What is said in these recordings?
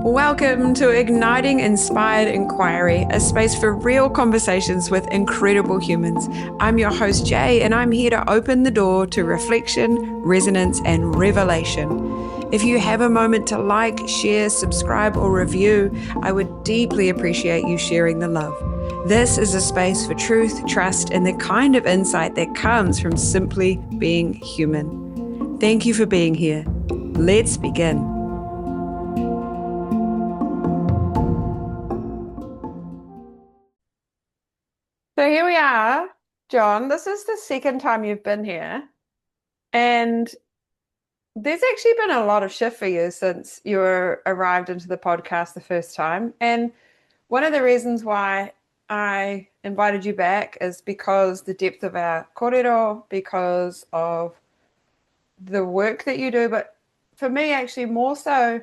Welcome to Igniting Inspired Inquiry, a space for real conversations with incredible humans. I'm your host, Jay, and I'm here to open the door to reflection, resonance, and revelation. If you have a moment to like, share, subscribe, or review, I would deeply appreciate you sharing the love. This is a space for truth, trust, and the kind of insight that comes from simply being human. Thank you for being here. Let's begin. So here we are, John. This is the second time you've been here, and there's actually been a lot of shift for you since you arrived into the podcast the first time. And one of the reasons why I invited you back is because the depth of our kōrero, because of the work that you do. But for me, actually, more so,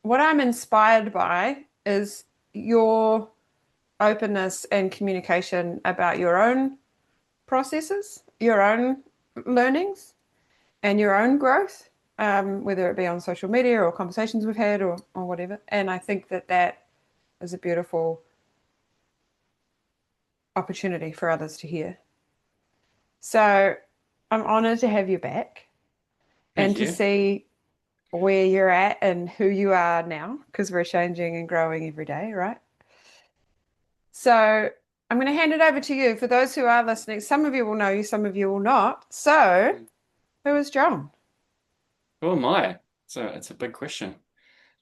what I'm inspired by is your openness and communication about your own processes, your own learnings, and your own growth, whether it be on social media or conversations we've had or whatever. And I think that that is a beautiful opportunity for others to hear. So I'm honored to have you back and Thank to you. see where you're at and who you are now, because we're changing and growing every day, right? So I'm going to hand it over to you. For those who are listening, some of you will know you, some of you will not. So who is John? Who am I? So it's a big question.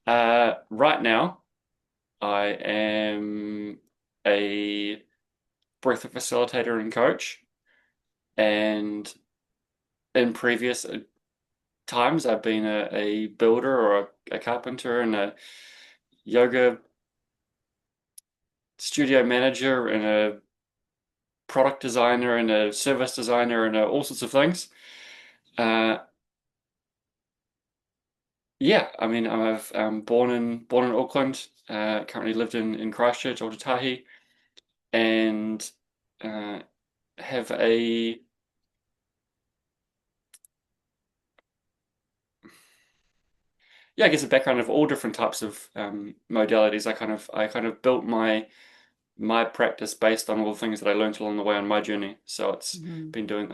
Right now, I am a breathwork facilitator and coach, and in previous times, I've been a builder or a carpenter and a yoga studio manager and a product designer and a service designer and all sorts of things. Uh, Yeah, I mean, I've born in Auckland. Currently lived in Christchurch, Otatahi, and uh, have a yeah, I guess a background of all different types of modalities. I kind of built my practice based on all the things that I learned along the way on my journey. So it's Mhm. been doing.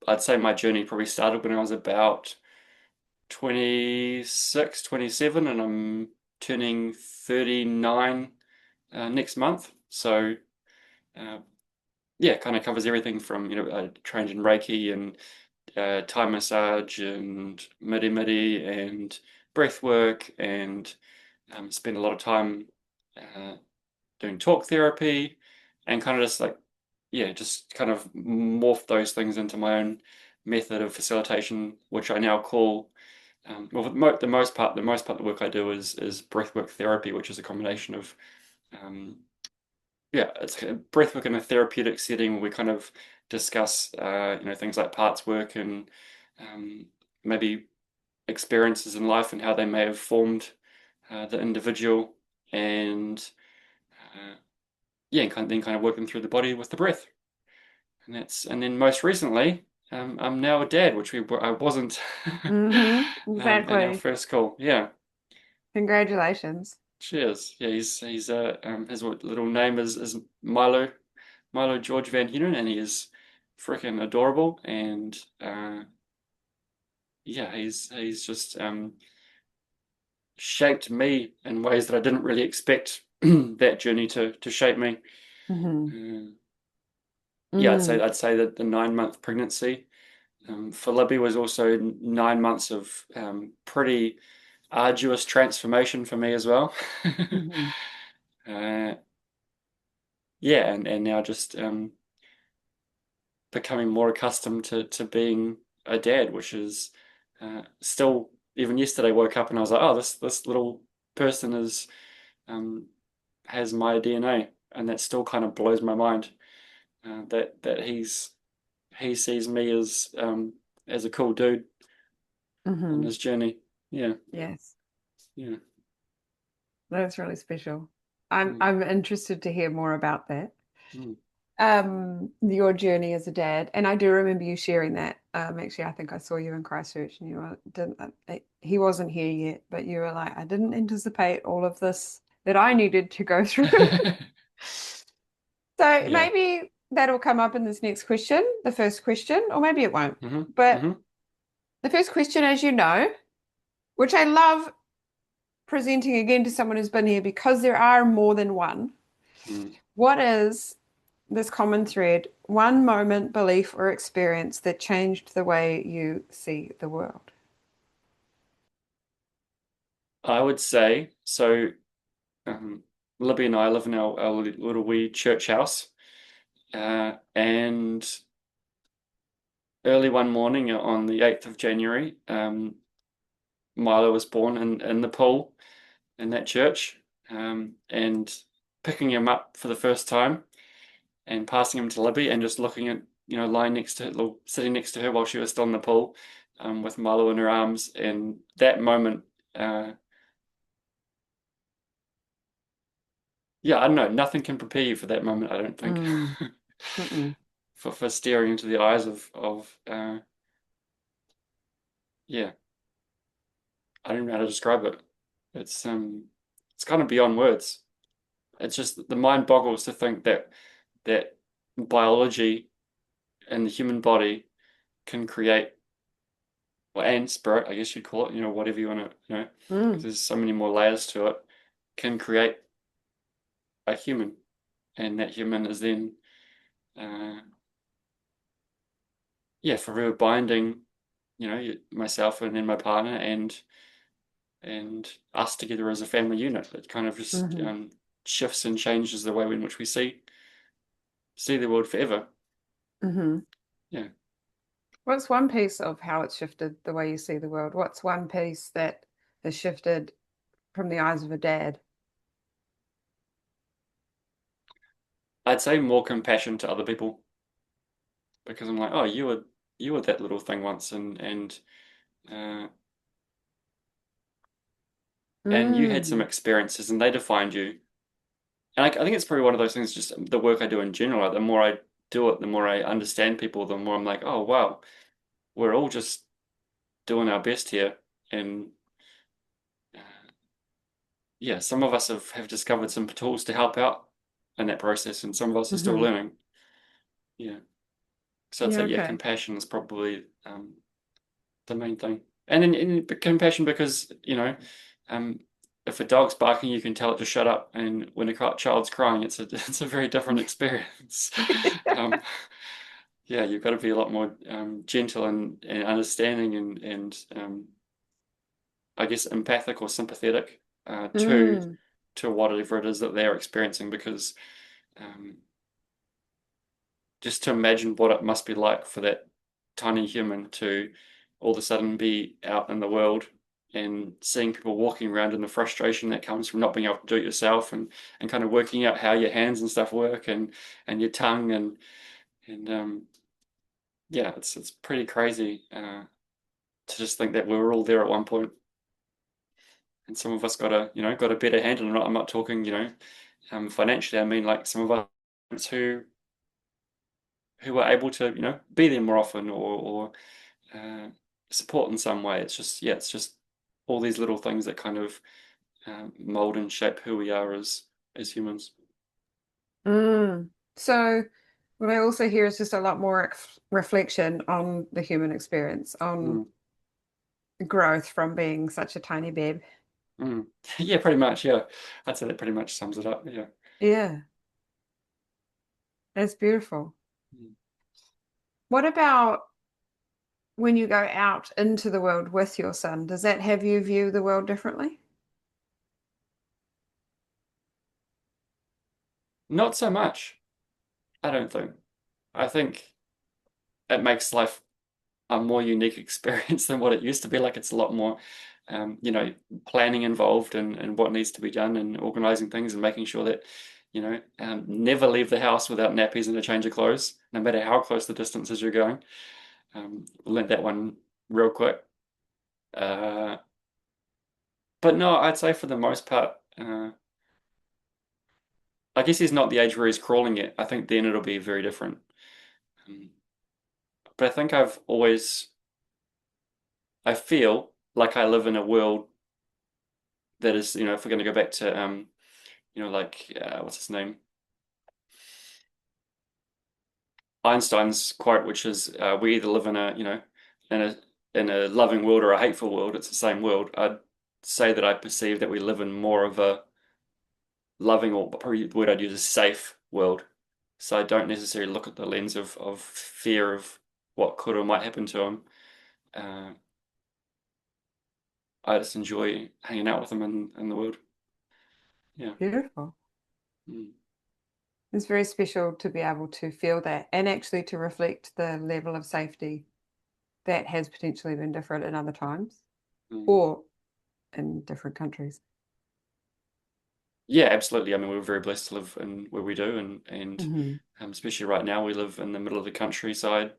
I'd say my journey probably started when I was about 26, 27, and I'm turning 39 next month. So. Uh, yeah, kind of covers everything from, I trained in Reiki and Thai massage and midi midi and breath work and spend a lot of time uh, doing talk therapy and kind of just like, yeah, just kind of morph those things into my own method of facilitation, which I now call, well, for the most part, the work I do is breathwork therapy, which is a combination of um, yeah, it's kind of breathwork in a therapeutic setting where we kind of discuss, things like parts work and um, maybe experiences in life and how they may have formed the individual, and yeah, and then kind of working through the body with the breath. And then most recently, I'm now a dad, which I wasn't in our Exactly. first call. Yeah, Congratulations. cheers. Yeah, his little name is Milo George Van Huenen, and he is freaking adorable. And yeah, he's just shaped me in ways that I didn't really expect that journey to shape me. Hmm. Uh, yeah, I'd say Mm. I'd say that the 9 month pregnancy for Libby was also 9 months of pretty arduous transformation for me as well. Hmm. uh, yeah, and now just becoming more accustomed to being a dad, which is still, even yesterday woke up and I was like, oh, this little person um, has my DNA, and that still kind of blows my mind that he sees me as a cool dude on Hmm. this journey. Yeah, Yes, yeah. that's really special. I'm Mm, I'm interested to hear more about that. mm, Your journey as a dad, and I do remember you sharing that Actually, I think I saw you in Christchurch, and you didn't. He wasn't here yet, but you were like, I didn't anticipate all of this that I needed to go through. So Yeah. maybe that'll come up in this next question, the first question, or maybe it won't. hmm But hmm the first question, as you know, which I love presenting again to someone who's been here because there are more than one. Mm. What is this common thread, one moment, belief, or experience that changed the way you see the world? I would say so. Um, Libby and I live in our little wee church house, and early one morning on the 8th of January, Milo was born in the pool in that church, and picking him up for the first time and passing him to Libby and just looking at, lying next to her, sitting next to her while she was still in the pool, with Milo in her arms. And that moment, uh, yeah, I don't know, nothing can prepare you for that moment, I don't think. Mm, mm-mm, For staring into the eyes of yeah, I don't know how to describe it. It's kind of beyond words. It's just the mind boggles to think that biology and the human body can create, well, and spirit, I guess you'd call it, whatever you want to, because mm, there's so many more layers to it, can create a human, and that human is then, uh, yeah, forever binding, myself and then my partner and us together as a family unit. It kind of just mm-hmm, shifts and changes the way in which we see the world forever. mm-hmm. Yeah. What's one piece of how it's shifted the way you see the world? What's one piece that has shifted from the eyes of a dad? I'd say more compassion to other people because I'm like, oh, you were that little thing once, uh, and you had some Mm, experiences, and they defined you. And I think it's probably one of those things. Just the work I do in general. Like, the more I do it, the more I understand people. The more I'm like, oh wow, we're all just doing our best here, and uh, yeah, some of us have discovered some tools to help out in that process, and some of us are still hmm. learning. Yeah. So I'd Yeah, say, yeah, okay. compassion is probably the main thing. And then compassion because, um, if a dog's barking, you can tell it to shut up. And when a child's crying, it's a very different experience. Um, yeah, you've got to be a lot more gentle and understanding and I guess empathic or sympathetic Mm, to whatever it is that they're experiencing because um, just to imagine what it must be like for that tiny human to all of a sudden be out in the world and seeing people walking around and the frustration that comes from not being able to do it yourself and kind of working out how your hands and stuff work and your tongue and yeah, it's pretty crazy to just think that we were all there at one point and some of us got a better handle on it. I'm not talking financially. I mean like some of us who were able to be there more often or uh, support in some way. It's just, yeah, it's just all these little things that kind of mold and shape who we are as humans. mm. So, what I also hear is just a lot more reflection on the human experience, on Mm, growth from being such a tiny babe. mm. Yeah, pretty much. Yeah, I'd say that pretty much sums it up. Yeah. Yeah, that's beautiful. Mm. What about when you go out into the world with your son? Does that have you view the world differently? Not so much, I don't think. I think it makes life a more unique experience than what it used to be. Like it's a lot more, planning involved and what needs to be done and organizing things and making sure that, never leave the house without nappies and a change of clothes, no matter how close the distances you're going. Learned that one real quick. Uh, but no, I'd say for the most part, I guess he's not the age where he's crawling yet. I think then it'll be very different. Um, but I think I feel like I live in a world that is, if we're going to go back to, like, what's his name? Einstein's quote, which is, we either live in in a, in a loving world or a hateful world. It's the same world. I'd say that I perceive that we live in more of a loving, or probably the word I'd use is safe world. So I don't necessarily look at the lens of fear of what could or might happen to him. Uh, I just enjoy hanging out with him in the world. Yeah. Beautiful. Mm, It's very special to be able to feel that and actually to reflect the level of safety that has potentially been different in other times mm. or in different countries. Yeah, absolutely. I mean, we're very blessed to live in where we do, and Hmm. especially right now, we live in the middle of the countryside,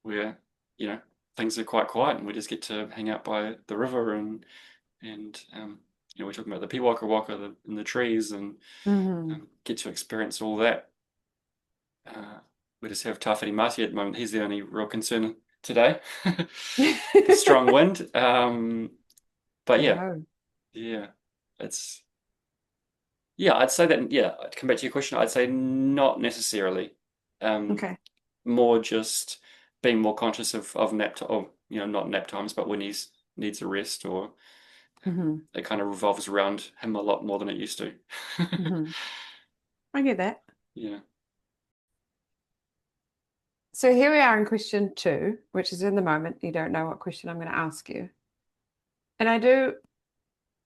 where you know things are quite quiet, and we just get to hang out by the river, and we're talking about the Peewaka Waka in the trees, and Hmm. get to experience all that. Uh, we just have Tawhiri Mati at the moment. He's the only real concern today. The strong wind. But yeah, No. yeah, it's yeah. I'd say that. Yeah, to come back to your question, I'd say not necessarily. Um, Okay. More just being more conscious of or not nap times, but when he's needs a rest, or Hmm. it kind of revolves around him a lot more than it used to. Hmm. I get that. Yeah. So here we are in question two, which is in the moment. You don't know what question I'm going to ask you. And I do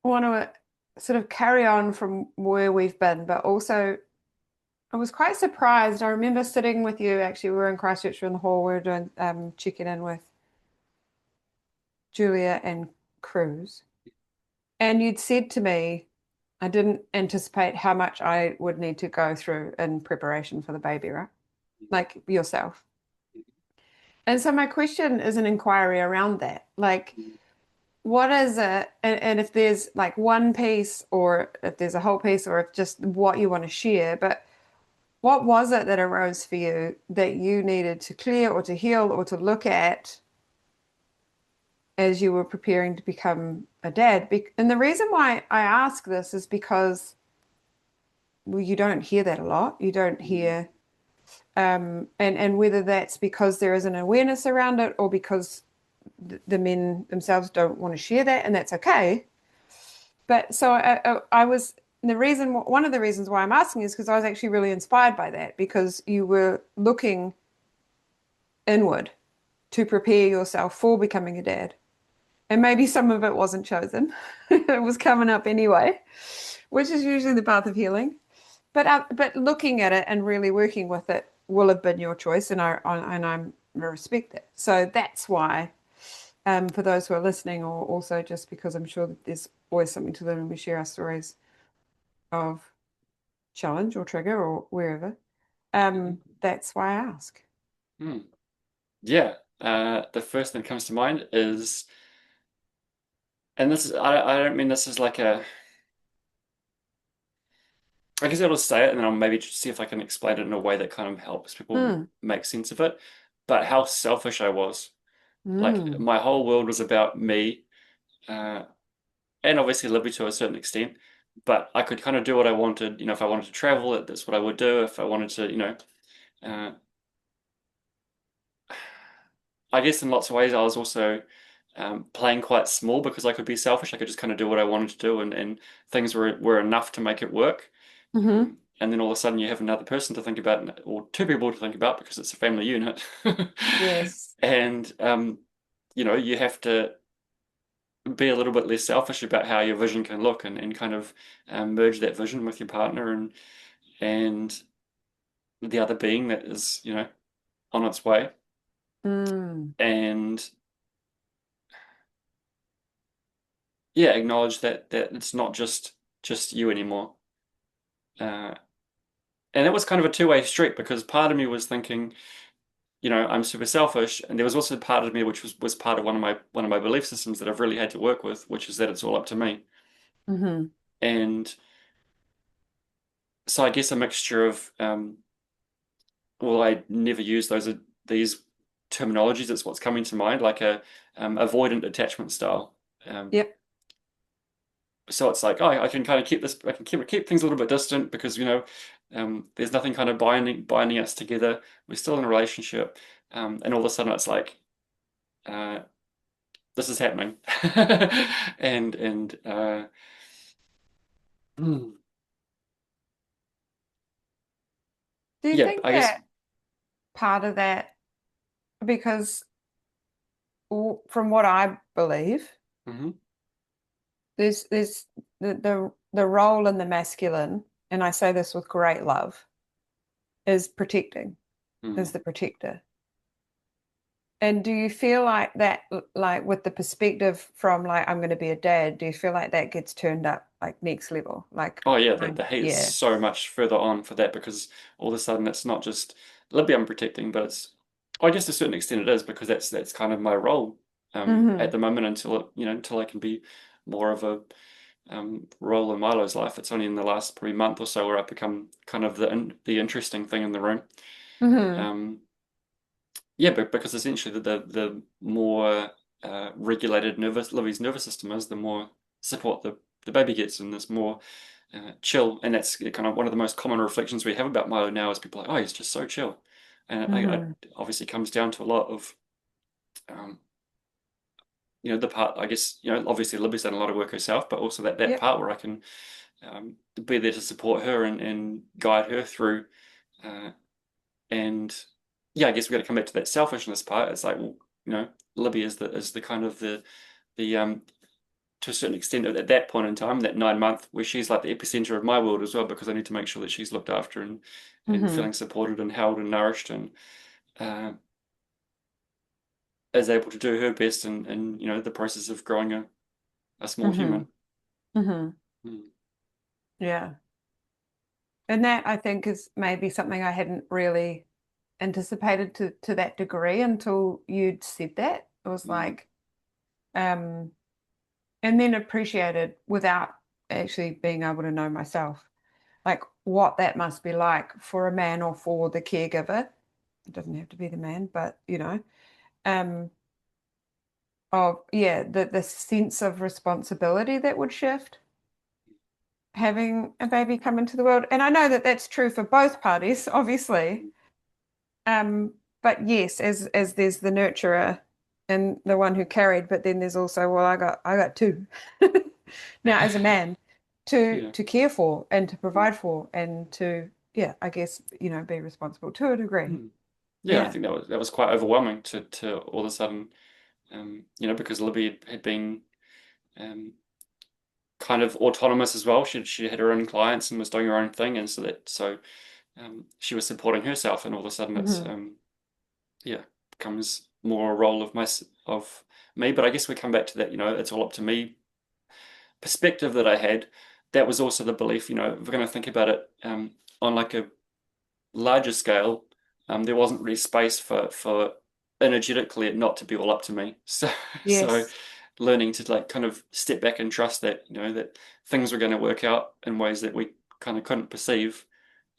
want to sort of carry on from where we've been, but also I was quite surprised. I remember sitting with you, actually, we were in Christchurch, we were in the hall, we were doing checking in with Julia and Cruz. And you'd said to me, I didn't anticipate how much I would need to go through in preparation for the baby, right? Like yourself. And so my question is an inquiry around that. Like, what is it? And if there's like one piece, or if there's a whole piece, or if just what you want to share, but what was it that arose for you that you needed to clear or to heal or to look at as you were preparing to become a dad? And the reason why I ask this is because, well, you don't hear that a lot. You don't hear, and whether that's because there is an awareness around it or because the men themselves don't want to share that, and that's okay. But so I was the reason, one of the reasons why I'm asking is because I was actually really inspired by that because you were looking inward to prepare yourself for becoming a dad. And maybe some of it wasn't chosen. It was coming up anyway, which is usually the path of healing. But looking at it and really working with it will have been your choice, and I respect that. So that's why, for those who are listening, or also just because I'm sure that there's always something to learn when we share our stories of challenge or trigger or wherever. That's why I ask. Hmm. Yeah. The first thing that comes to mind is, and this is, I don't mean this as like I guess I'll say it and then I'll maybe see if I can explain it in a way that kind of helps people Mm, make sense of it. But how selfish I was. Like mm, my whole world was about me, uh, and obviously Libby to a certain extent. But I could kind of do what I wanted. If I wanted to travel, that's what I would do. If I wanted to, uh, I guess in lots of ways I was also playing quite small because I could be selfish. I could just kind of do what I wanted to do, and things were enough to make it work. hmm. And then all of a sudden you have another person to think about, or two people to think about because it's a family unit. Yes. And you have to be a little bit less selfish about how your vision can look, and kind of merge that vision with your partner and the other being that is, on its way. Mm, And yeah, acknowledge that it's not just you anymore. Uh, and it was kind of a two-way street because part of me was thinking, I'm super selfish, and there was also part of me which was part of one of my belief systems that I've really had to work with, which is that it's all up to me. hmm. And so I guess a mixture of well, I never use these terminologies. It's what's coming to mind, like a avoidant attachment style. Um, Yep. so it's like, oh, I can kind of keep this, I can keep things a little bit distant because there's nothing kind of binding us together. We're still in a relationship, and all of a sudden it's like, uh, this is happening, and mm, Do you yeah, think I guess. that part of that, because from what I believe, Hmm. there's the role in the masculine, and I say this with great love, is protecting, is Mm. the protector. And do you feel like that, like with the perspective from like I'm going to be a dad, do you feel like that gets turned up like next level? Oh yeah, I, the heat is yeah. so much further on for that because all of a sudden it's not just Libby I'm protecting, but it's I guess to a certain extent it is because that's kind of my role at Hmm. the moment until until I can be more of a role in Milo's life. It's only in the last probably month or so where I've become kind of the interesting thing in the room. Hmm. Um, yeah, but because essentially the more regulated Libby's nervous system is, the more support the baby gets, and there's more chill. And that's kind of one of the most common reflections we have about Milo now is people are like, oh, he's just so chill. And I Hmm. obviously comes down to a lot of, um, the part, I guess, obviously Libby's done a lot of work herself, but also that Yep. part where I can be there to support her and guide her through. Uh, and yeah, I guess we got to come back to that selfishness part. It's like, well, Libby is the kind of the to a certain extent at that point in time, that 9 month, where she's like the epicenter of my world as well, because I need to make sure that she's looked after and Hmm. feeling supported and held and nourished and uh, is able to do her best in the process of growing a small Hmm. human. Hmm. Mm. Yeah. And that I think is maybe something I hadn't really anticipated to that degree until you'd said that. It was Mm. like, um, and then appreciated without actually being able to know myself, like what that must be like for a man or for the caregiver. It doesn't have to be the man, but um, of yeah, the sense of responsibility that would shift having a baby come into the world. And I know that that's true for both parties, obviously. Um, but yes, as there's the nurturer and the one who carried, but then there's also, well, I got two now as a man to Yeah. to care for and to provide for and to yeah, I guess, be responsible to a degree. Mm. Yeah, I Yeah. think that was quite overwhelming to all of a sudden, because Libby had been um, kind of autonomous as well. She had her own clients and was doing her own thing, and she was supporting herself, and all of a sudden it's Hmm. yeah, becomes more a role of me. But I guess we come back to that, it's all up to me perspective that I had. That was also the belief, if we're going to think about it on like a larger scale, there wasn't really space for energetically it not to be all up to me. So Yes. learning to like kind of step back and trust that that things were going to work out in ways that we kind of couldn't perceive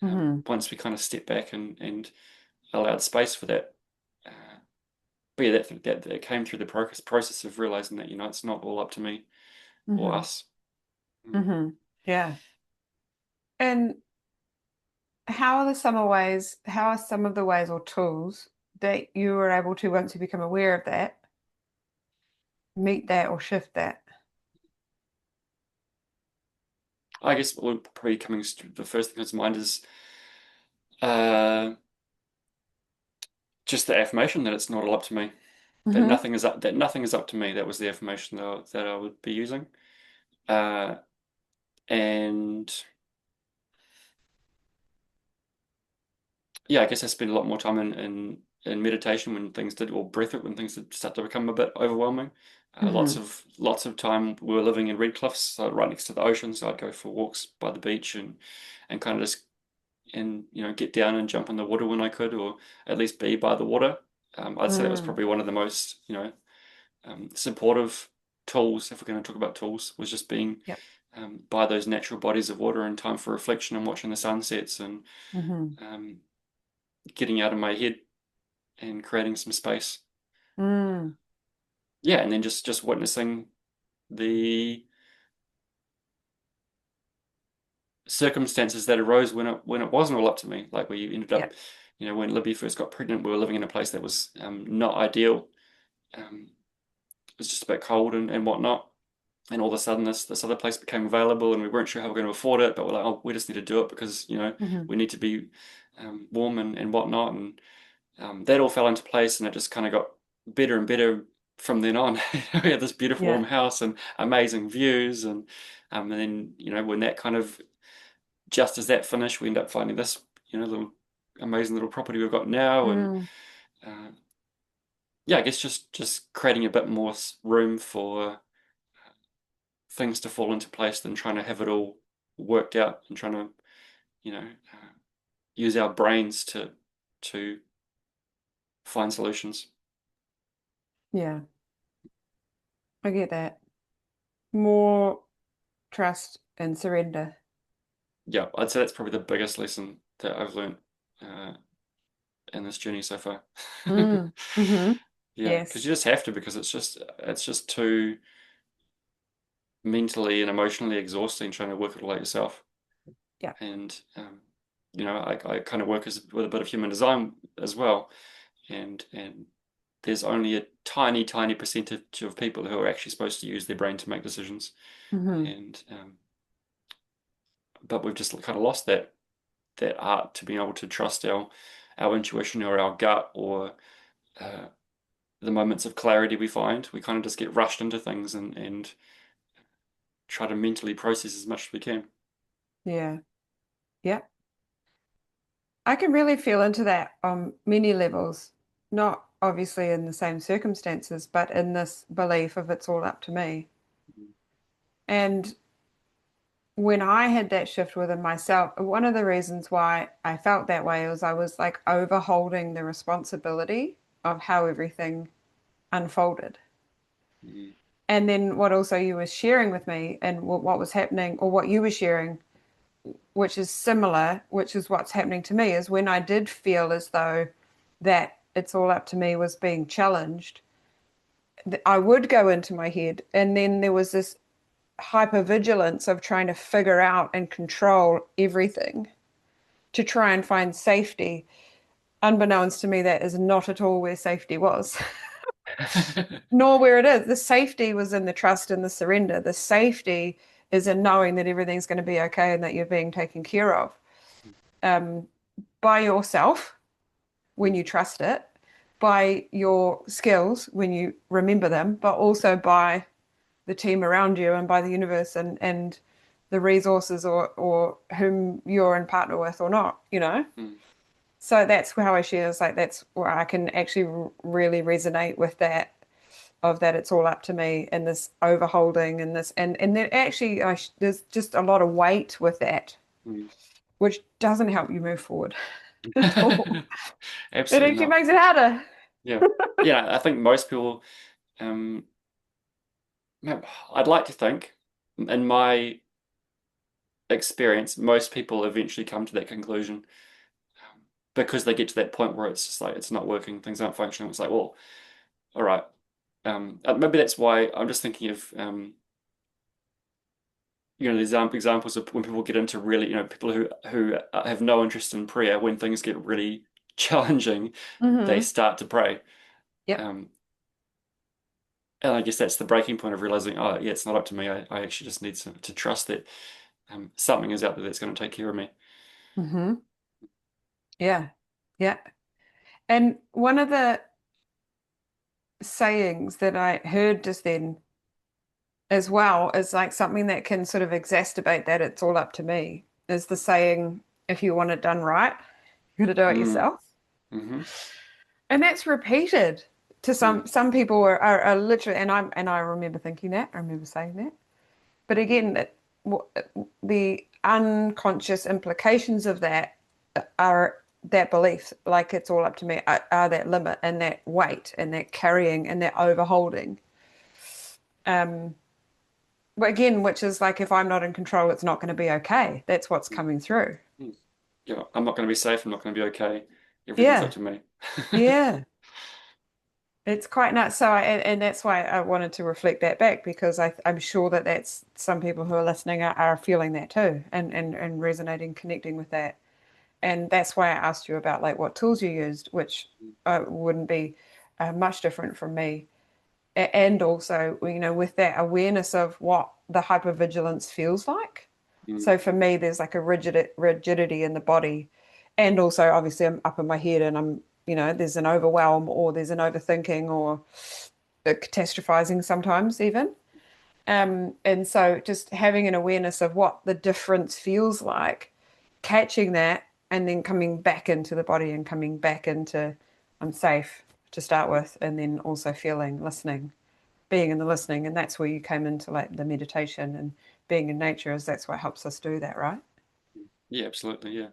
Hmm. once we kind of stepped back and allowed space for that. Uh, but yeah, that came through the process of realizing that it's not all up to me or Hmm. us. Mm. Hmm. Yeah. And how are some of the ways or tools that you were able to, once you become aware of that, meet that or shift that? I guess what would probably the first thing that's to mind is uh, just the affirmation that it's not all up to me. Hmm. That nothing is up to me. That was the affirmation that I would be using. Uh, and yeah, I guess I spend a lot more time in meditation when things did, or breathwork when things did start to become a bit overwhelming. Lots Hmm. of time we were living in Redcliffs, so right next to the ocean. So I'd go for walks by the beach and kind of just and get down and jump in the water when I could, or at least be by the water. I'd say that was Mm. probably one of the most supportive tools, if we're going to talk about tools, was just being Yep. by those natural bodies of water and time for reflection and watching the sunsets and Hmm. um, getting out of my head and creating some space. Mm. Yeah, and then just witnessing the circumstances that arose when it wasn't all up to me. Like we ended Yeah. up, when Libby first got pregnant, we were living in a place that was not ideal. It was just a bit cold and whatnot. And all of a sudden, this other place became available, and we weren't sure how we're going to afford it. But we're like, oh, we just need to do it because Hmm. we need to be warm and whatnot. And that all fell into place, and it just kind of got better and better from then on. We had this beautiful warm Yeah. house and amazing views, and then when that kind of just as that finished, we end up finding this little amazing little property we've got now, and Mm. uh, yeah, I guess just creating a bit more room for things to fall into place than trying to have it all worked out and trying to use our brains to find solutions. Yeah. I get that. More trust and surrender. Yeah, I'd say that's probably the biggest lesson that I've learned uh, in this journey so far. Mm. Hmm. Yeah, because Yes. you just have to because it's just too mentally and emotionally exhausting trying to work it all out yourself. Yeah. And I kind of work with a bit of human design as well, and there's only a tiny, tiny percentage of people who are actually supposed to use their brain to make decisions, Hmm. and but we've just kind of lost that art to being able to trust our intuition or our gut or uh, the moments of clarity we find. We kind of just get rushed into things and try to mentally process as much as we can. Yeah. Yeah. I can really feel into that on many levels, not obviously in the same circumstances, but in this belief of it's all up to me. And when I had that shift within myself, one of the reasons why I felt that way was I was like overholding the responsibility of how everything unfolded. Mm, And then what also you were sharing with me and what was happening, or what you were sharing, which is similar, which is what's happening to me, is when I did feel as though that it's all up to me was being challenged, I would go into my head. And then there was this hypervigilance of trying to figure out and control everything to try and find safety. Unbeknownst to me, that is not at all where safety was, nor where it is. The safety was in the trust and the surrender. The safety is in knowing that everything's going to be okay and that you're being taken care of um, by yourself when you trust it, by your skills when you remember them, but also by the team around you and by the universe and the resources or whom you're in partner with or not, you know? mm, So that's how I share. It's like that's where I can actually really resonate with that of that it's all up to me and this overholding and this and then actually there's just a lot of weight with that, mm. which doesn't help you move forward at all. It Absolutely actually not. makes it harder. Yeah. Yeah, I think most people, um, I'd like to think, in my experience, most people eventually come to that conclusion because they get to that point where it's just like it's not working, things aren't functioning. It's like, well, all right. Maybe that's why I'm just thinking of the examples of when people get into really, people who have no interest in prayer. When things get really challenging, they Hmm. start to pray. Yep. Um, and I guess that's the breaking point of realizing, oh, yeah, it's not up to me. I actually just need to trust that something is out there that's going to take care of me. Hmm. Yeah. Yeah. And one of the sayings that I heard just then as well is like something that can sort of exacerbate that it's all up to me is the saying, if you want it done right, you got to do it Mm, yourself. hmm And that's repeated to mm, some people are literally, and I remember thinking that, I remember saying that. But again, the unconscious implications of that are that belief, like it's all up to me, are that limit and that weight and that carrying and that overholding. Um, but again, which is like if I'm not in control, it's not going to be okay. That's what's mm, coming through. mm. Yeah, I'm not going to be safe. I'm not going to be okay. everything's up Yeah. to me. Yeah. It's quite nuts. So, and that's why I wanted to reflect that back because I'm sure that that's some people who are listening are feeling that too and resonating, connecting with that. And that's why I asked you about like what tools you used, which wouldn't be much different from me. And also, with that awareness of what the hypervigilance feels like. Mm, So for me, there's like a rigidity in the body. And also, obviously, I'm up in my head and there's an overwhelm or there's an overthinking or catastrophizing sometimes even. And so just having an awareness of what the difference feels like, catching that, and then coming back into the body and coming back into I'm safe to start with, and then also feeling, listening, being in the listening. And that's where you came into like the meditation and being in nature, is that's what helps us do that, right? yeah, absolutely. Yeah.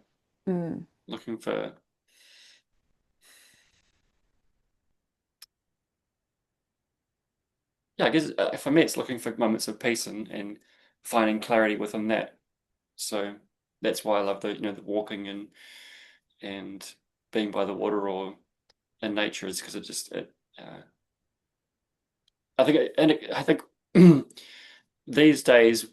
Mm. Looking for, yeah, I guess for me, it's looking for moments of peace and finding clarity within that. So that's why I love the walking and being by the water or in nature is because I think, I think these days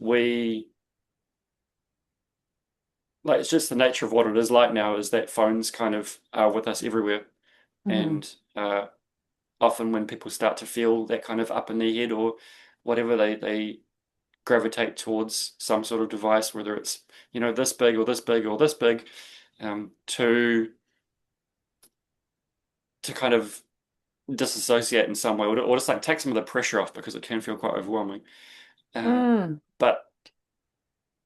like it's just the nature of what it is like now is that phones kind of are with us everywhere. Hmm. And often when people start to feel that kind of up in their head or whatever, they gravitate towards some sort of device, whether it's, this big or this big or this big, to kind of disassociate in some way or just like take some of the pressure off because it can feel quite overwhelming. Uh, Mm. but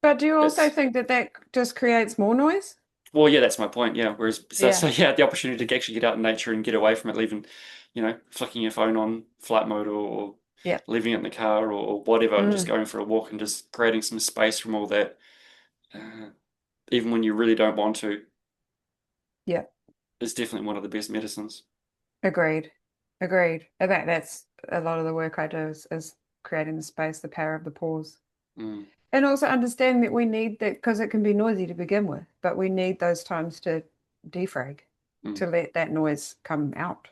But do you also it's think that that just creates more noise? Well, yeah, that's my point. Yeah. Whereas, so Yeah. yeah, the opportunity to actually get out in nature and get away from it, leaving, flicking your phone on flight mode or Yeah. leaving it in the car or whatever, and just Mm. going for a walk and just creating some space from all that, uh, even when you really don't want to, Yeah. is definitely one of the best medicines. Agreed. Agreed. I think that's a lot of the work I do is creating the space, the power of the pause. Mm, And also understanding that we need that because it can be noisy to begin with, but we need those times to defrag, mm. to let that noise come out.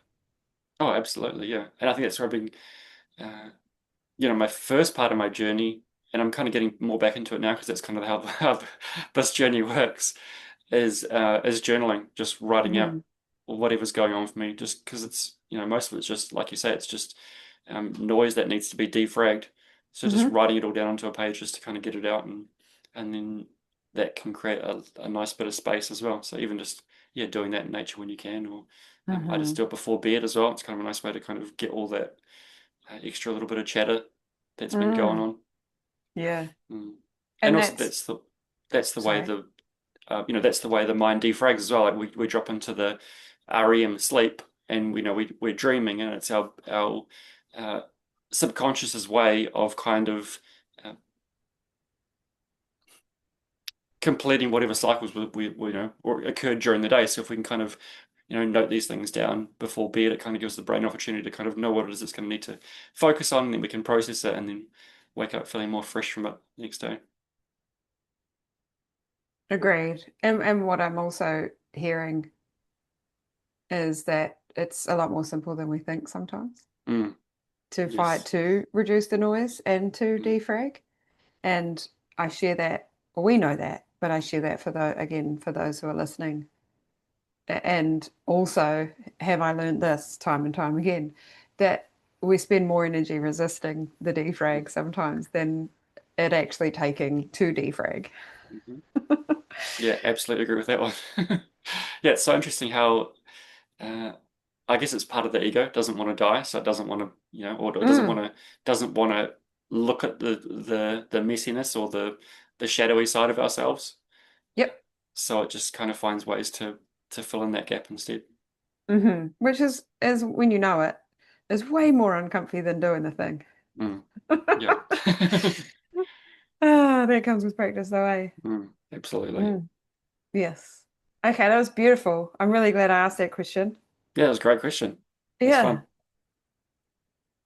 Oh, absolutely, yeah. And I think that's where I've been, uh, my first part of my journey, and I'm kind of getting more back into it now because that's kind of how this journey works is journaling, just writing out Hmm. whatever's going on for me, just because it's, most of it's just like you say, it's just noise that needs to be defragged. So just Hmm. writing it all down onto a page just to kind of get it out, and then that can create a nice bit of space as well. So even just doing that in nature when you can, or I just Hmm. do it before bed as well. It's kind of a nice way to kind of get all that extra little bit of chatter that's been going Mm. on. Yeah. Mm. And And also that's, that's the way sorry. the mind defrags as well. Like we drop into the REM sleep, and we're dreaming, and it's our uh, subconscious's way of kind of uh, completing whatever cycles we or occurred during the day. So if we can kind of note these things down before bed, it kind of gives the brain opportunity to kind of know what it is it's going to need to focus on, and then we can process it, and then wake up feeling more fresh from it the next day. Agreed. And what I'm also hearing is that it's a lot more simple than we think sometimes Mm, to fight yes. to reduce the noise and to Mm, defrag. And I share that, well, we know that, but I share that for those who are listening. And also, have I learned this time and time again that we spend more energy resisting the defrag sometimes than it actually taking to defrag. mhm. Yeah, absolutely agree with that one. Yeah, it's so interesting how uh, I guess it's part of the ego doesn't want to die, so it doesn't want to, or it Mm, doesn't want to look at the messiness or the shadowy side of ourselves. yep. So it just kind of finds ways to fill in that gap instead. Which is when you know it, is way more uncomfy than doing the thing. Mm, yeah. Ah, that comes with practice, though, eh? Absolutely. Mm, yes. Okay, that was beautiful. I'm really glad I asked that question. Yeah, that was a great question. That's Yeah. fun.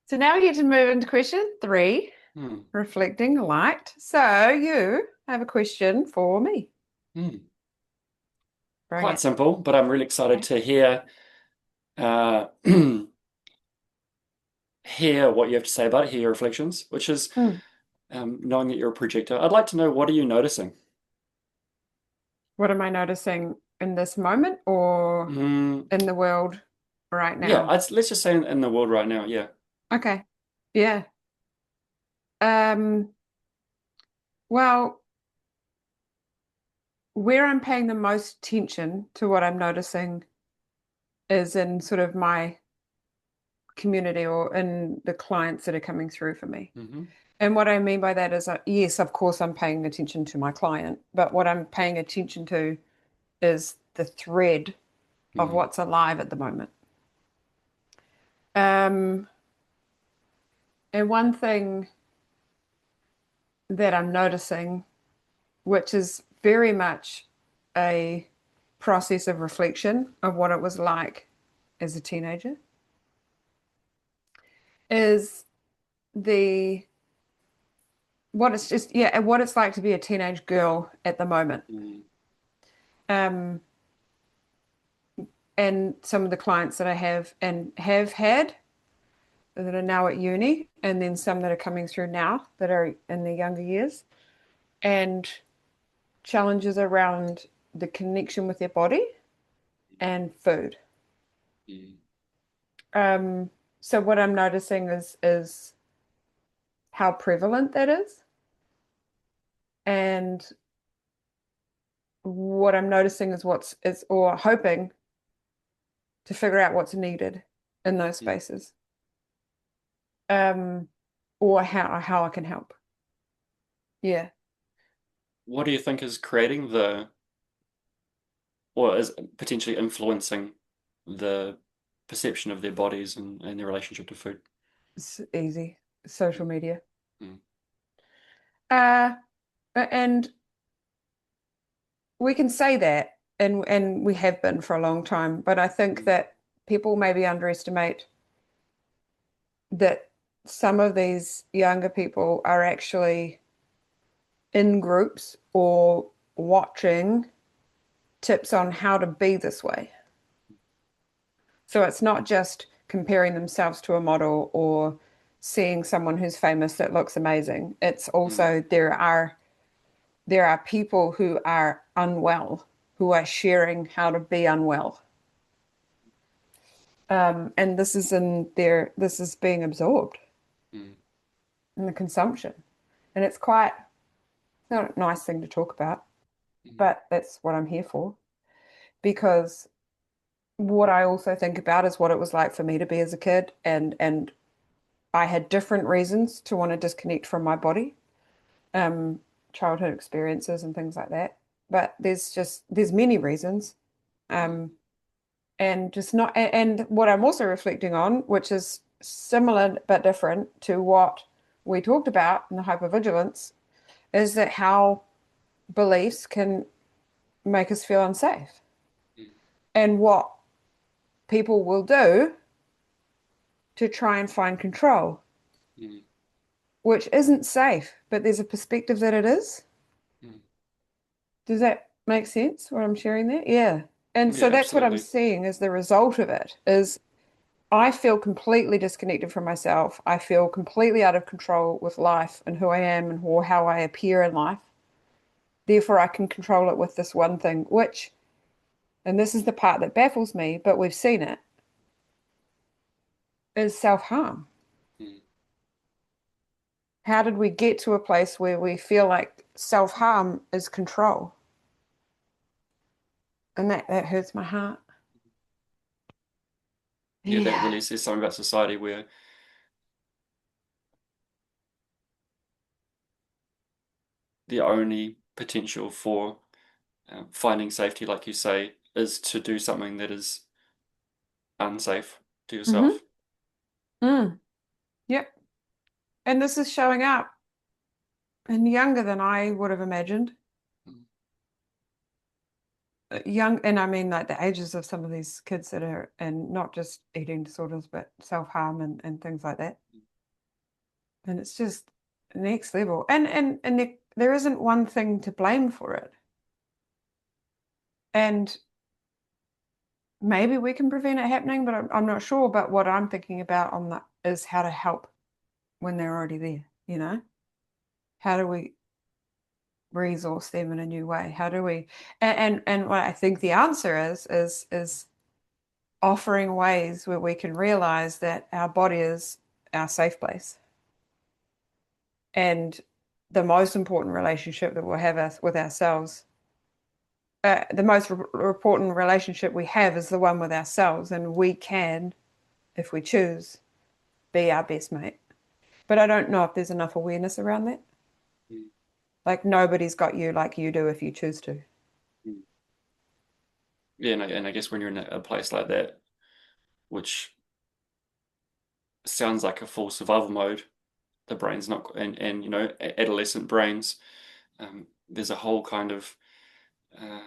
So now we get to move into question three, Hmm. reflecting light. So you have a question for me. Hmm. Bring Quite it. simple, but I'm really excited Okay. to hear uh, hear what you have to say about it, hear your reflections, which is Hmm. knowing that you're a projector. I'd like to know, what are you noticing? What am I noticing in this moment or Mm, in the world right yeah, now? let's just say in the world right now. Yeah. Okay. Yeah. Um, well, where I'm paying the most attention to what I'm noticing is in sort of my community or in the clients that are coming through for me. Hmm. And what I mean by that is, yes, of course, I'm paying attention to my client, but what I'm paying attention to is the thread of Mm, what's alive at the moment. Um, and one thing that I'm noticing, which is very much a process of reflection of what it was like as a teenager, is the what it's just yeah what it's like to be a teenage girl at the moment. mm, Um, and some of the clients that I have and have had that are now at uni, and then some that are coming through now that are in their younger years, and challenges around the connection with their body and food. mm, Um, so what I'm noticing is how prevalent that is, and what I'm noticing is what's is or hoping to figure out what's needed in those mm. spaces, um, or how I can help. Yeah. What do you think is creating or is potentially influencing the perception of their bodies and their relationship to food? It's easy. Social Mm, media. mm, Uh, and we can say that, and we have been for a long time, but I think mm, that people maybe underestimate that some of these younger people are actually in groups or watching tips on how to be this way. So it's not just comparing themselves to a model or seeing someone who's famous that looks amazing. It's mm, also there are people who are unwell who are sharing how to be unwell. And this is being absorbed mm, in the consumption. And it's quite not a nice thing to talk about, mm, but that's what I'm here for. Because what I also think about is what it was like for me to be as a kid, and I had different reasons to want to disconnect from my body, um, childhood experiences and things like that. But there's many reasons. mm, Um, and just not and what I'm also reflecting on, which is similar but different to what we talked about in the hypervigilance, is that how beliefs can make us feel unsafe mm, and what people will do to try and find control, mm, which isn't safe, but there's a perspective that it is. mm. Does that make sense what I'm sharing there? Yeah. And Yeah, so that's what I'm absolutely. seeing as the result of it is I feel completely disconnected from myself. I feel completely out of control with life and who I am and how I appear in life. Therefore, I can control it with this one thing, which, and this is the part that baffles me, but we've seen it, is self-harm. Mm, How did we get to a place where we feel like self-harm is control? And that hurts my heart. yeah, that Yeah. really says something about society where the only potential for finding safety, like you say, is to do something that is unsafe to Mm-hmm. yourself. Mm. Yep. And this is showing up and younger than I would have imagined. Mm, Young, and I mean like the ages of some of these kids that are, and not just eating disorders, but self-harm and things like that. And it's just next level. And there isn't one thing to blame for it. And maybe we can prevent it happening, but I'm not sure. But what I'm thinking about on that is how to help when they're already there, you know? How do we resource them in a new way? How do we and what I think the answer is offering ways where we can realize that our body is our safe place. And the most important relationship that we'll have us with ourselves, the most important relationship we have is the one with ourselves, and we can, if we choose, be our best mate. But I don't know if there's enough awareness around that. Mm, Like nobody's got you like you do if you choose to. mm. Yeah, and I guess when you're in a place like that, which sounds like a full survival mode, the brain's not, and adolescent brains, there's a whole kind of uh,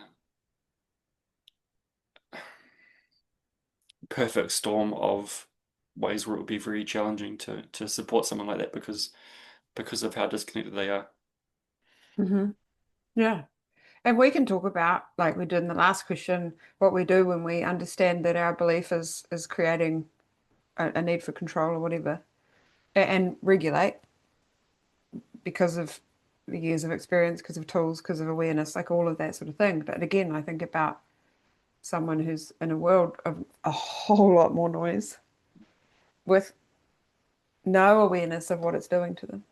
perfect storm of ways where it would be very challenging to support someone like that because of how disconnected they are. Hmm. Yeah. And we can talk about, like we did in the last question, what we do when we understand that our belief is creating a need for control or whatever, and regulate because of the years of experience, because of tools, because of awareness, like all of that sort of thing. But again, I think about someone who's in a world of a whole lot more noise with no awareness of what it's doing to them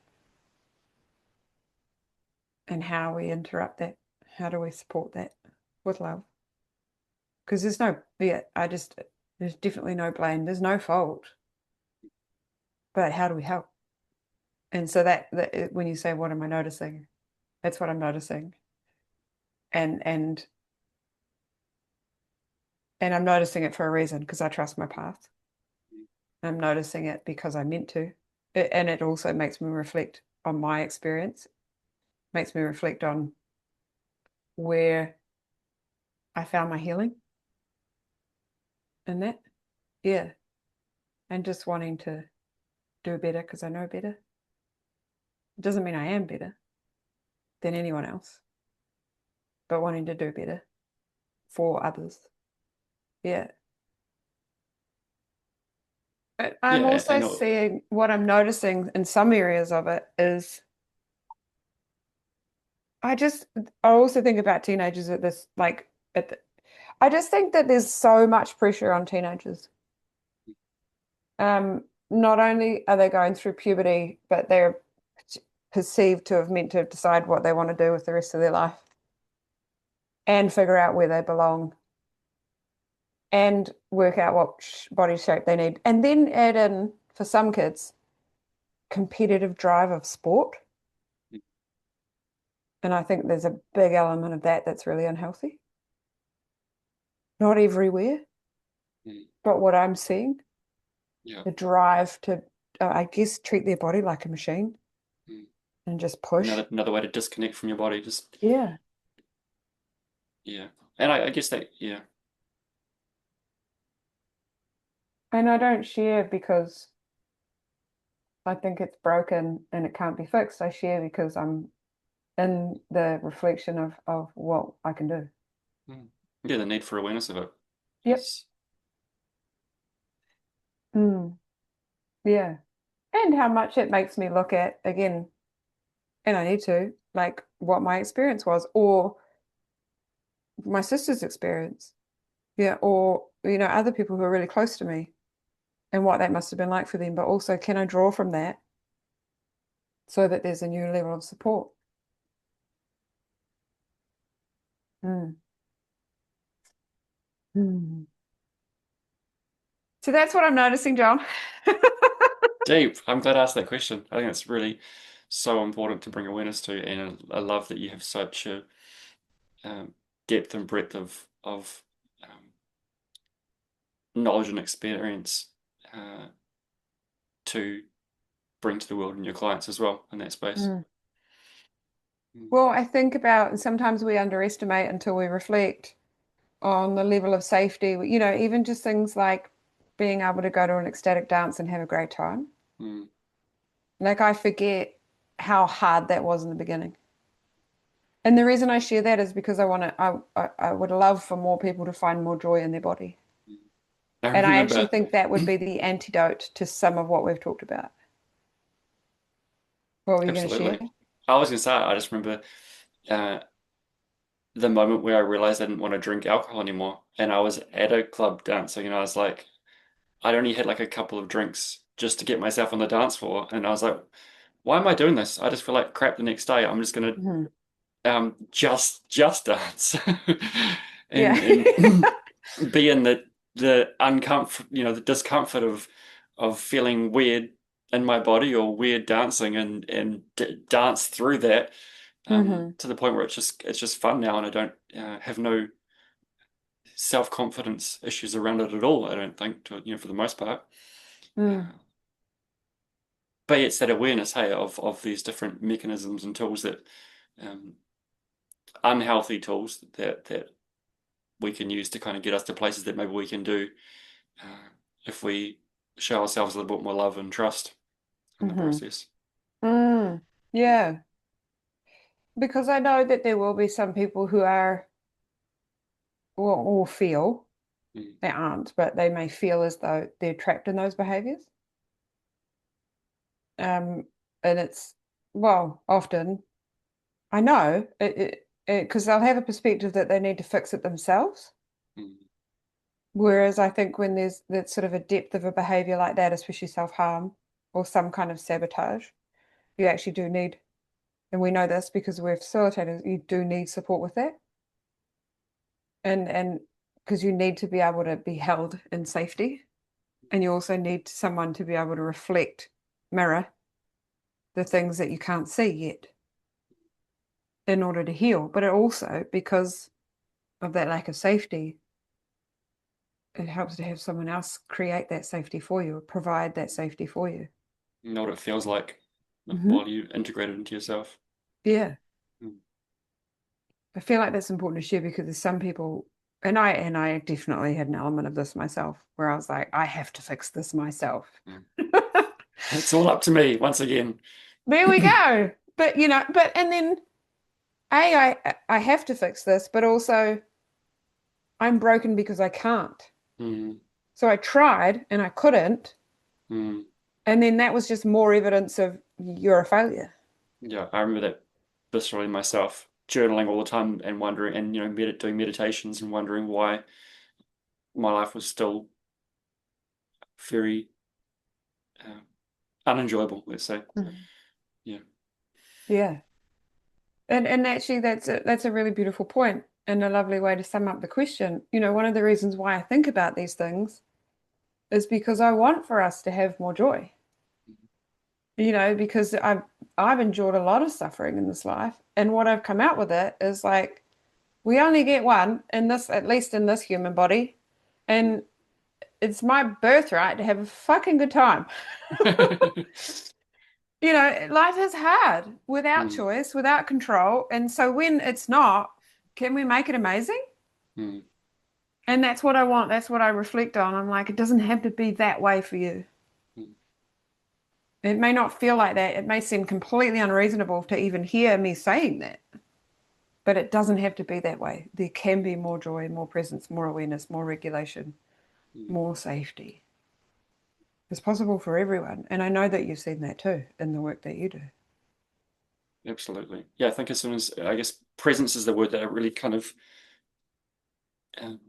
and how we interrupt that. How do we support that with love? Because there's no, yeah, there's definitely no blame. There's no fault. But how do we help? And so that when you say, what am I noticing? That's what I'm noticing. And and and I'm noticing it for a reason because I trust my path. I'm noticing it because I meant to. And it also makes me reflect on my experience, makes me reflect on where I found my healing in that. Yeah. And just wanting to do better because I know better. It doesn't mean I am better than anyone else, but wanting to do better for others. Yeah. But I'm Yeah, also seeing what I'm noticing in some areas of it is I just I also think about teenagers at this like at the, I just think that there's so much pressure on teenagers. Not only are they going through puberty, but they're perceived to have meant to decide what they want to do with the rest of their life and figure out where they belong and work out what body shape they need. And then add in, for some kids, competitive drive of sport. And I think there's a big element of that that's really unhealthy. Not everywhere, but what I'm seeing, yeah, the drive to, I guess, treat their body like a machine and just push. another way to disconnect from your body, just Yeah. yeah, and I guess that yeah, And I don't share because I think it's broken and it can't be fixed. I share because I'm in the reflection of what I can do. yeah, the need for awareness of it Yep. is Mm. Yeah. And how much it makes me look at, again, and I need to, like what my experience was, or my sister's experience. Yeah. Or, other people who are really close to me and what that must have been like for them. But also, can I draw from that so that there's a new level of support? Mm. Mm. So that's what I'm noticing, John. deep. I'm glad I asked that question. I think it's really so important to bring awareness to, and I love that you have such a um, depth and breadth of knowledge and experience uh, to bring to the world and your clients as well in that space. Mm. Mm, Well, I think about, and sometimes we underestimate until we reflect on the level of safety, even just things like being able to go to an ecstatic dance and have a great time. mm, Like I forget how hard that was in the beginning. And the reason I share that is because I want to, I would love for more people to find more joy in their body. I And I actually remember think that would be the antidote to some of what we've talked about. What were you going to share? absolutely. I was gonna say, I just remember uh, the moment where I realized I didn't want to drink alcohol anymore, and I was at a club dancing, and I was like, I'd only had like a couple of drinks just to get myself on the dance floor, and I was like, why am I doing this? I just feel like crap the next day. I'm just gonna Mhm. just dance Yeah. and be in the uncomfort, the discomfort of feeling weird in my body or weird dancing and d dance through that hmm to the point where it's just fun now, and I don't have no self-confidence issues around it at all. I don't think, for the most part. Mm. Uh, but it's that awareness, hey, of these different mechanisms and tools that um, unhealthy tools that we can use to kind of get us to places that maybe we can do uh, if we show ourselves a little bit more love and trust in the hmm process. Mm. Yeah. Because I know that there will be some people who are or feel Mm, they aren't, but they may feel as though they're trapped in those behaviors. And it's, well, often I know it because they'll have a perspective that they need to fix it themselves. mm, Whereas I think when there's that sort of a depth of a behavior like that, especially self-harm or some kind of sabotage, you actually do need, and we know this because we're facilitators, you do need support with that. And because you need to be able to be held in safety, and you also need someone to be able to reflect, mirror the things that you can't see yet in order to heal. But it also, because of that lack of safety, it helps to have someone else create that safety for you, or provide that safety for you. you know what it feels like hmm while you integrate it into yourself. Yeah. Mm, I feel like that's important to share because there's some people, and I definitely had an element of this myself, where I was like, I have to fix this myself. mm. It's all up to me once again. There we go. But and then I have to fix this, but also I'm broken because I can't. Mm, So I tried and I couldn't, mm. and then that was just more evidence of you're a failure. Yeah, I remember that viscerally myself, journaling all the time and wondering, and doing meditations and wondering why my life was still very uh, unenjoyable, let's say. Mhm. Yeah. Yeah. And actually that's a really beautiful point and a lovely way to sum up the question. One of the reasons why I think about these things is because I want for us to have more joy. Because I've endured a lot of suffering in this life, and what I've come out with it is like we only get one in this, at least in this human body, and it's my birthright to have a fucking good time. Life is hard without Mm, choice, without control, and so when it's not, can we make it amazing? mm, And that's what I want. That's what I reflect on. I'm like, it doesn't have to be that way for you. mm, It may not feel like that. It may seem completely unreasonable to even hear me saying that, but it doesn't have to be that way. There can be more joy, more presence, more awareness, more regulation, mm. more safety. It's possible for everyone. And I know that you've seen that too in the work that you do. Absolutely. Yeah, I think as soon as, I guess, presence is the word that really kind of um,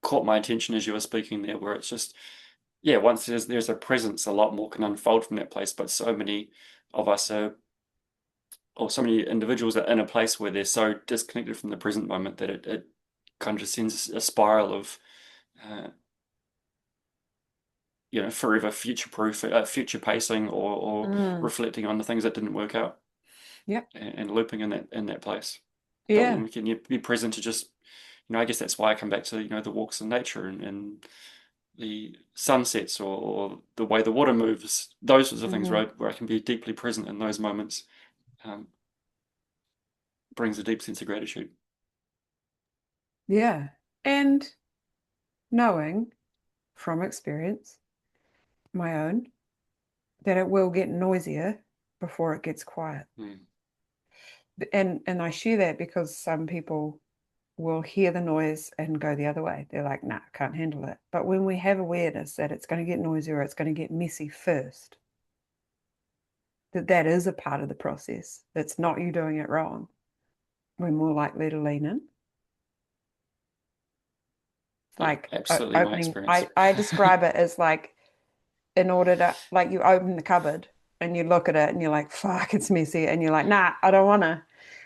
caught my attention as you were speaking there, where it's just, yeah, once there's a presence, a lot more can unfold from that place. But so many of us are, or so many individuals are in a place where they're so disconnected from the present moment that it kind of just sends a spiral of, uh, forever future pacing or Mm. reflecting on the things that didn't work out Yep. and looping in that place. But when Yeah. we can be present to just, I guess that's why I come back to, the walks in nature and the sunsets or the way the water moves, those sorts of things, hmm right, where I can be deeply present in those moments, um, brings a deep sense of gratitude. Yeah. And knowing from experience, my own, that it will get noisier before it gets quiet. Mm, And I share that because some people will hear the noise and go the other way. They're like, nah, can't handle it. But when we have awareness that it's going to get noisy or it's going to get messy first, that is a part of the process. It's not you doing it wrong. We're more likely to lean in. It's Yeah, like absolutely my opening, experience. I describe it as like in order to, like you open the cupboard and you look at it and you're like, fuck, it's messy. And you're like, nah, I don't want to.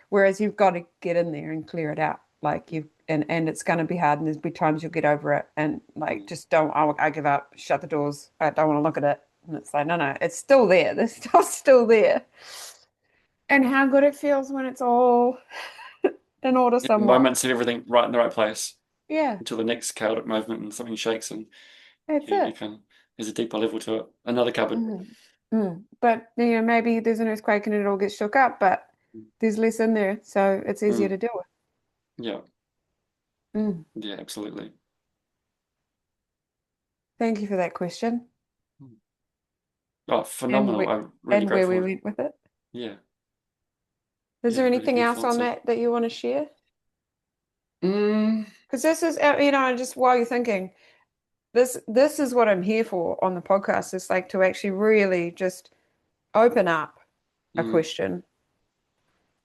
Whereas you've got to get in there and clear it out. Like and it's going to be hard and there's be times you'll get over it and like, Mm. just don't, I give up, shut the doors. I don't want to look at it. And it's like, no, it's still there. The stuff's still there. And how good it feels when it's all in order Yeah, somewhat. moments of everything right in the right place Yeah, until the next chaotic movement and something shakes and that's you it. can there's a deeper level to it. Another cupboard. Mhm. But maybe there's an earthquake and it all gets shook up, but there's less in there, so it's easier Mm. to deal with. Yeah, Mm. yeah, absolutely. Thank you for that question Mm. Oh, and phenomenal. we I'm really and where we grateful. went with it. Yeah, Is yeah, there really anything else beautiful on answer. that you want to share? Mm, Because this is, just while you're thinking, this is what I'm here for on the podcast. It's like to actually really just open up a mm, question.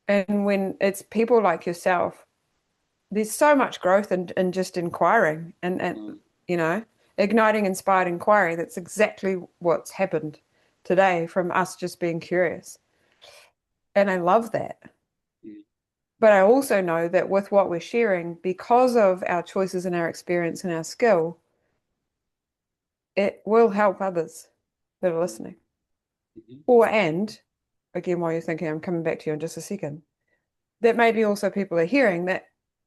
And when it's people like yourself, there's so much growth in just inquiring and mm, you know, igniting inspired inquiry. That's exactly what's happened today from us just being curious. And I love that. mm, But I also know that with what we're sharing, because of our choices and our experience and our skill, it will help others that are mm, listening. mhm, And again, while you're thinking, I'm coming back to you in just a second, that maybe also people are hearing that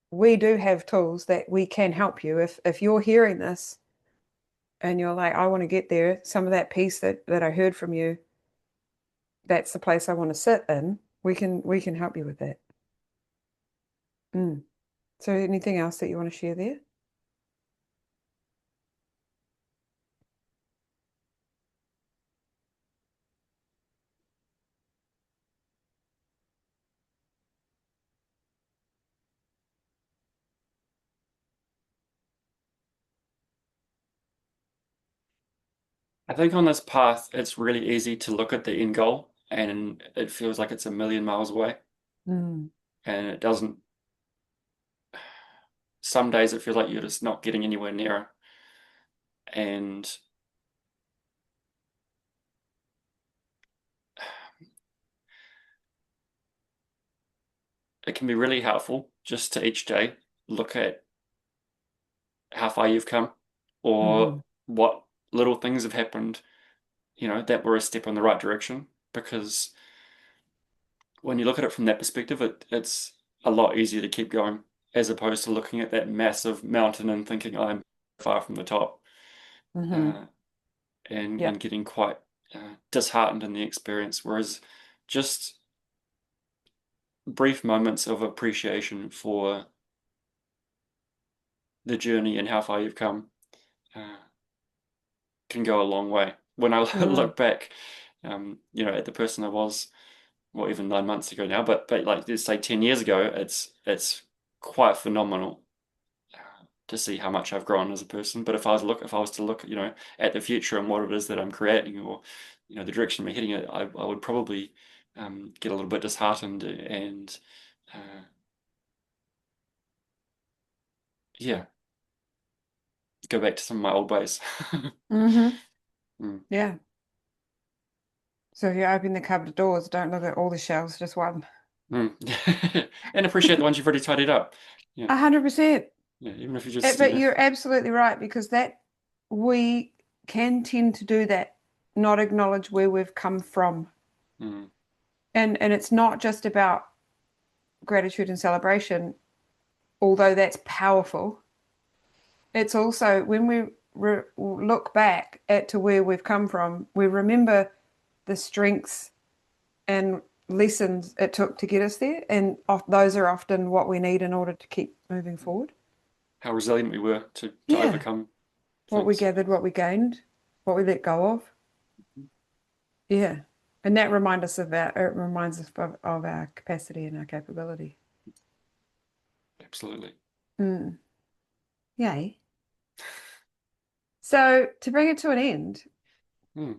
we do have tools that we can help you. If you're hearing this and you're like, I want to get there, some of that piece that I heard from you, that's the place I want to sit in, we can help you with that. Mm. So anything else that you want to share there? I think on this path, it's really easy to look at the end goal and it feels like it's a million miles away. Mm. And it doesn't, some days it feels like you're just not getting anywhere nearer. And it can be really helpful just to each day look at how far you've come or Hmm. what little things have happened, that were a step in the right direction. Because when you look at it from that perspective, it's a lot easier to keep going as opposed to looking at that massive mountain and thinking I'm far from the top, Hmm. uh, and Yeah. and getting quite disheartened in the experience. Whereas just brief moments of appreciation for the journey and how far you've come uh, can go a long way. When I Mm. look back, at the person I was, well, even 9 months ago now, but like let's say 10 years ago, it's quite phenomenal to see how much I've grown as a person. But if I was to look, at the future and what it is that I'm creating, or the direction we're heading, I would probably get a little bit disheartened and uh, yeah, go back to some of my old ways. Hmm. Mm, Yeah. So if you open the cupboard doors, don't look at all the shelves, just one. mm. And appreciate the ones you've already tidied up. Yeah, 100%. yeah, even if you just, But you're absolutely right because that we can tend to do that, not acknowledge where we've come from. mm, And it's not just about gratitude and celebration, although that's powerful. It's also when we look back at to where we've come from, we remember the strengths and lessons it took to get us there, and those are often what we need in order to keep moving forward. how resilient we were to Yeah, overcome what we things. gathered, what we gained, what we let go of. Yeah. And that it reminds us of our capacity and our capability. Absolutely. Mm. Yay. So to bring it to an end, Hmm.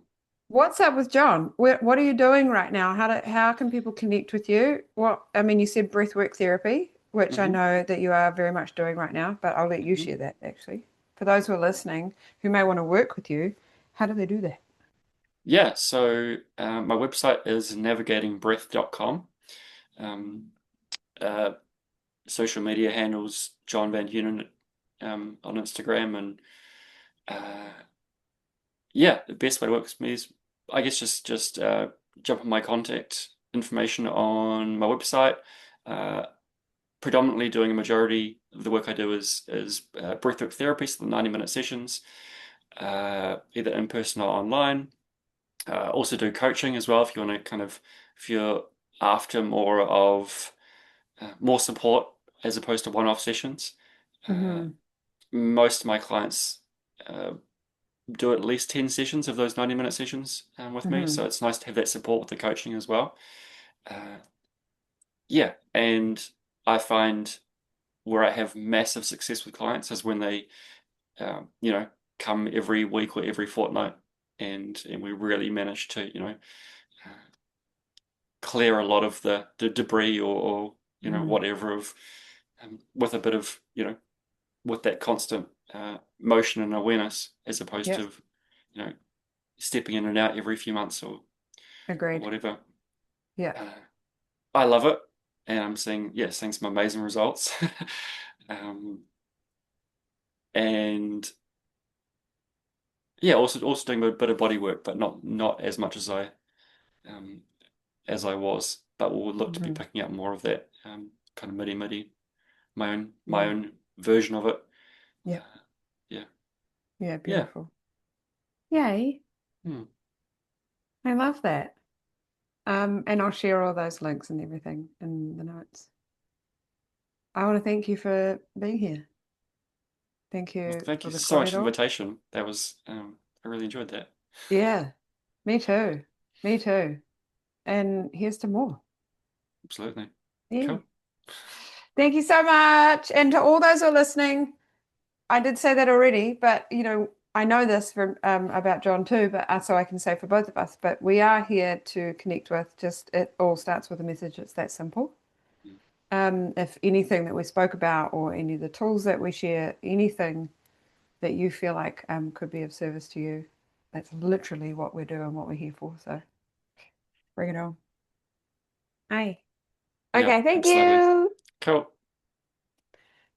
what's up with John? What are you doing right now? How can people connect with you? What I mean, you said breathwork therapy, which I hmm know that you are very much doing right now, but I'll let you hmm share that actually. For those who are listening who may want to work with you, how do they do that? Yeah, so my website is navigatingbreath.com. Um, uh, Social media handles John Van Huenen on Instagram, and uh, yeah, the best way to work with me is, I guess, just jump on my contact information on my website. Uh, Predominantly doing a majority of the work I do is breathwork therapy, so the 90-minute sessions, either in person or online. Also do coaching as well if you want to if you're after more support as opposed to one-off sessions. Uh, Hmm. Most of my clients uh, do at least 10 sessions of those 90-minute sessions with me, Hmm. so it's nice to have that support with the coaching as well. Uh, yeah, and I find where I have massive success with clients is when they, you know, come every week or every fortnight, and we really manage to, uh, clear a lot of the debris or Hmm. whatever of with a bit of with that constant motion and awareness as opposed Yep, to stepping in and out every few months or agreed. whatever. Yeah. Uh, I love it, and I'm seeing some amazing results. um, and yeah, also doing a bit of body work, but not as much um, as I was. But we'll look to be Hmm. picking up more of that kind of midi my Yeah. own version of it. Yep. Uh, yeah, Yeah, yeah. beautiful. Yay. Hmm. I love that. And I'll share all those links and everything in the notes. I want to thank you for being here. Thank Well, you thank for you the so much for the corridor. invitation. That was I really enjoyed that. Yeah, me too. Me too. And here's to more. Absolutely. Yeah. Cool. Thank you so much. And to all those who are listening, I did say that already, but I know this from about John too, but so I can say for both of us. But we are here to connect with. Just it all starts with a message. It's that simple. If anything that we spoke about, or any of the tools that we share, anything that you feel like could be of service to you, that's literally what we're doing, what we're here for. So bring it on. Hey. Yeah, Okay, thank absolutely. you. Cool.